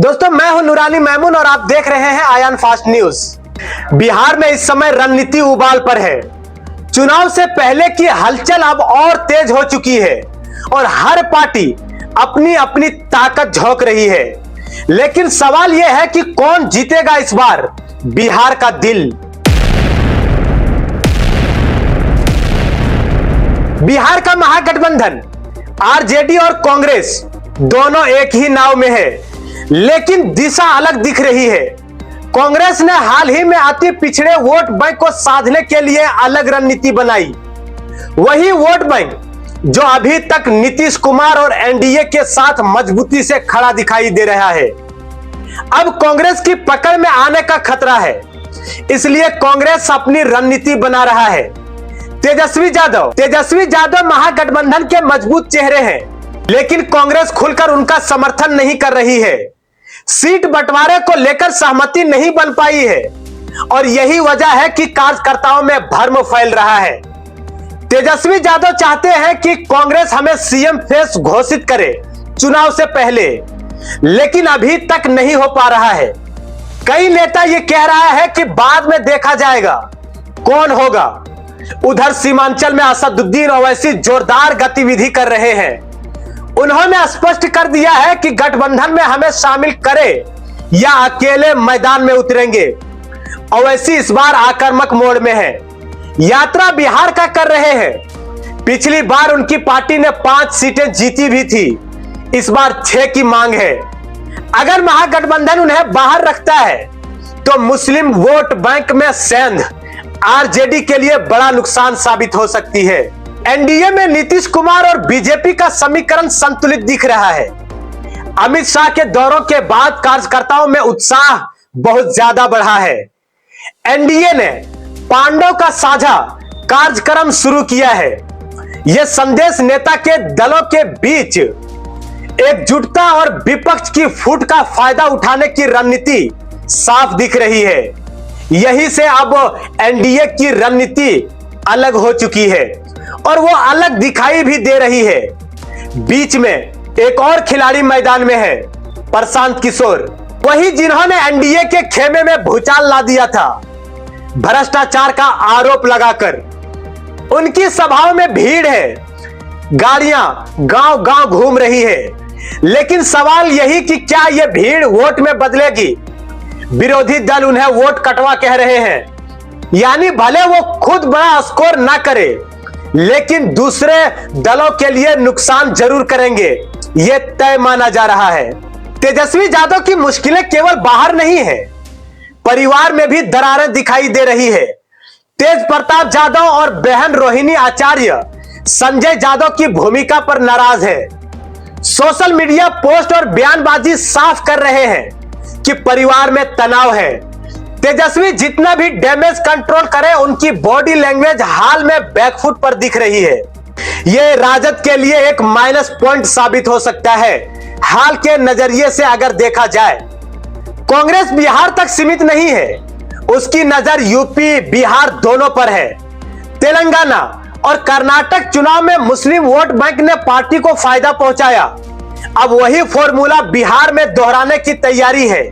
दोस्तों, मैं हूं नूरानी मैमून और आप देख रहे हैं आयान फास्ट न्यूज। बिहार में इस समय रणनीति उबाल पर है। चुनाव से पहले की हलचल अब और तेज हो चुकी है और हर पार्टी अपनी अपनी ताकत झोंक रही है। लेकिन सवाल यह है कि कौन जीतेगा इस बार बिहार का दिल। बिहार का महागठबंधन आरजेडी और कांग्रेस दोनों एक ही नाव में है, लेकिन दिशा अलग दिख रही है। कांग्रेस ने हाल ही में अति पिछड़े वोट बैंक को साधने के लिए अलग रणनीति बनाई। वही वोट बैंक जो अभी तक नीतीश कुमार और एनडीए के साथ मजबूती से खड़ा दिखाई दे रहा है, अब कांग्रेस की पकड़ में आने का खतरा है। इसलिए कांग्रेस अपनी रणनीति बना रहा है। तेजस्वी यादव महागठबंधन के मजबूत चेहरे हैं, लेकिन कांग्रेस खुलकर उनका समर्थन नहीं कर रही है। सीट बंटवारे को लेकर सहमति नहीं बन पाई है और यही वजह है कि कार्यकर्ताओं में भ्रम फैल रहा है। तेजस्वी यादव चाहते हैं कि कांग्रेस हमें सीएम फेस घोषित करे चुनाव से पहले, लेकिन अभी तक नहीं हो पा रहा है। कई नेता ये कह रहा है कि बाद में देखा जाएगा कौन होगा। उधर सीमांचल में असदुद्दीन ओवैसी जोरदार गतिविधि कर रहे हैं। उन्होंने स्पष्ट कर दिया है कि गठबंधन में हमें शामिल करें या अकेले मैदान में उतरेंगे। ओवैसी इस बार आक्रामक मोड में है, यात्रा बिहार का कर रहे हैं। पिछली बार उनकी पार्टी ने 5 सीटें जीती भी थी, इस बार 6 की मांग है। अगर महागठबंधन उन्हें बाहर रखता है तो मुस्लिम वोट बैंक में सेंध आरजेडी के लिए बड़ा नुकसान साबित हो सकती है। एनडीए में नीतीश कुमार और बीजेपी का समीकरण संतुलित दिख रहा है। अमित शाह के दौरों के बाद कार्यकर्ताओं में उत्साह बहुत ज्यादा बढ़ा है। एनडीए ने पांडव का साझा कार्यक्रम शुरू किया है। यह संदेश नेता के दलों के बीच एकजुटता और विपक्ष की फूट का फायदा उठाने की रणनीति साफ दिख रही है। यही से अब एनडीए की रणनीति अलग हो चुकी है और वो अलग दिखाई भी दे रही है। बीच में एक और खिलाड़ी मैदान में है, प्रशांत किशोर, वही जिन्होंने एनडीए के खेमे में भूचाल ला दिया था भ्रष्टाचार का आरोप लगाकर। उनकी सभाओं में भीड़ है, गाड़ियां गांव गांव घूम रही है, लेकिन सवाल यही कि क्या यह भीड़ वोट में बदलेगी। विरोधी दल उन्हें वोट कटवा कह रहे हैं, यानी भले वो खुद बड़ा स्कोर ना करे, लेकिन दूसरे दलों के लिए नुकसान जरूर करेंगे, यह तय माना जा रहा है। तेजस्वी यादव की मुश्किलें केवल बाहर नहीं है, परिवार में भी दरारें दिखाई दे रही है। तेज प्रताप यादव और बहन रोहिणी आचार्य संजय यादव की भूमिका पर नाराज है। सोशल मीडिया पोस्ट और बयानबाजी साफ कर रहे हैं कि परिवार में तनाव है। तेजस्वी जितना भी डैमेज कंट्रोल करे, उनकी बॉडी लैंग्वेज हाल में बैकफुट पर दिख रही है। यह राजद के लिए एक माइनस पॉइंट साबित हो सकता है, हाल के नजरिए से अगर देखा जाए। कांग्रेस बिहार तक सीमित नहीं है, उसकी नजर यूपी बिहार दोनों पर है। तेलंगाना और कर्नाटक चुनाव में मुस्लिम वोट बैंक ने पार्टी को फायदा पहुंचाया। अब वही फॉर्मूला बिहार में दोहराने की तैयारी है।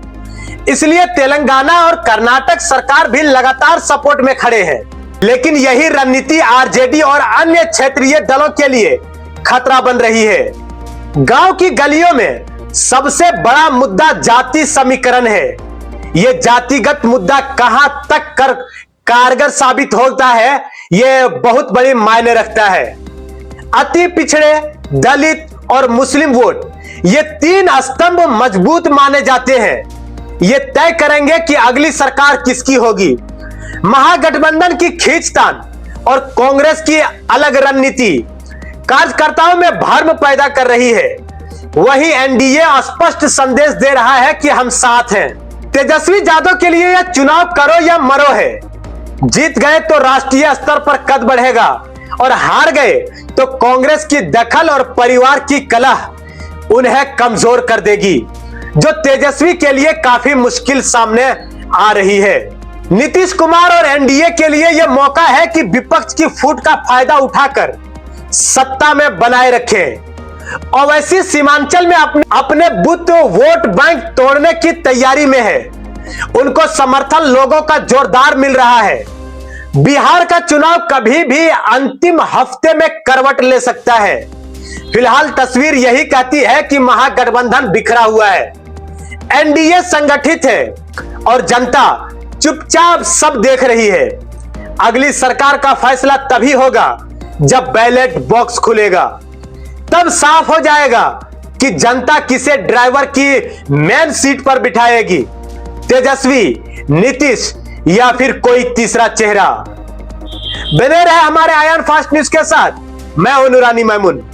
इसलिए तेलंगाना और कर्नाटक सरकार भी लगातार सपोर्ट में खड़े हैं। लेकिन यही रणनीति आरजेडी और अन्य क्षेत्रीय दलों के लिए खतरा बन रही है। गांव की गलियों में सबसे बड़ा मुद्दा जाति समीकरण है। यह जातिगत मुद्दा कहां तक कारगर साबित होता है, यह बहुत बड़ी मायने रखता है। अति पिछड़े, दलित और मुस्लिम वोट, ये 3 स्तंभ मजबूत माने जाते हैं। ये तय करेंगे कि अगली सरकार किसकी होगी। महागठबंधन की खींचतान और कांग्रेस की अलग रणनीति कार्यकर्ताओं में भ्रम पैदा कर रही है। वहीं एनडीए स्पष्ट संदेश दे रहा है कि हम साथ हैं। तेजस्वी यादव के लिए यह चुनाव करो या मरो है। जीत गए तो राष्ट्रीय स्तर पर कद बढ़ेगा और हार गए तो कांग्रेस की दखल और परिवार की कलह उन्हें कमजोर कर देगी, जो तेजस्वी के लिए काफी मुश्किल सामने आ रही है। नीतीश कुमार और एनडीए के लिए यह मौका है कि विपक्ष की फूट का फायदा उठाकर सत्ता में बनाए रखें। ओवैसी सीमांचल में अपने बूथ वोट बैंक तोड़ने की तैयारी में है। उनको समर्थन लोगों का जोरदार मिल रहा है। बिहार का चुनाव कभी भी अंतिम हफ्ते में करवट ले सकता है। फिलहाल तस्वीर यही कहती है कि महागठबंधन बिखरा हुआ है, एनडीए संगठित है और जनता चुपचाप सब देख रही है। अगली सरकार का फैसला तभी होगा जब बैलेट बॉक्स खुलेगा। तब साफ हो जाएगा कि जनता किसे ड्राइवर की मेन सीट पर बिठाएगी, तेजस्वी, नीतीश या फिर कोई तीसरा चेहरा। बने रहे हमारे आयन फास्ट न्यूज के साथ। मैं हूं नूरानी मैमून।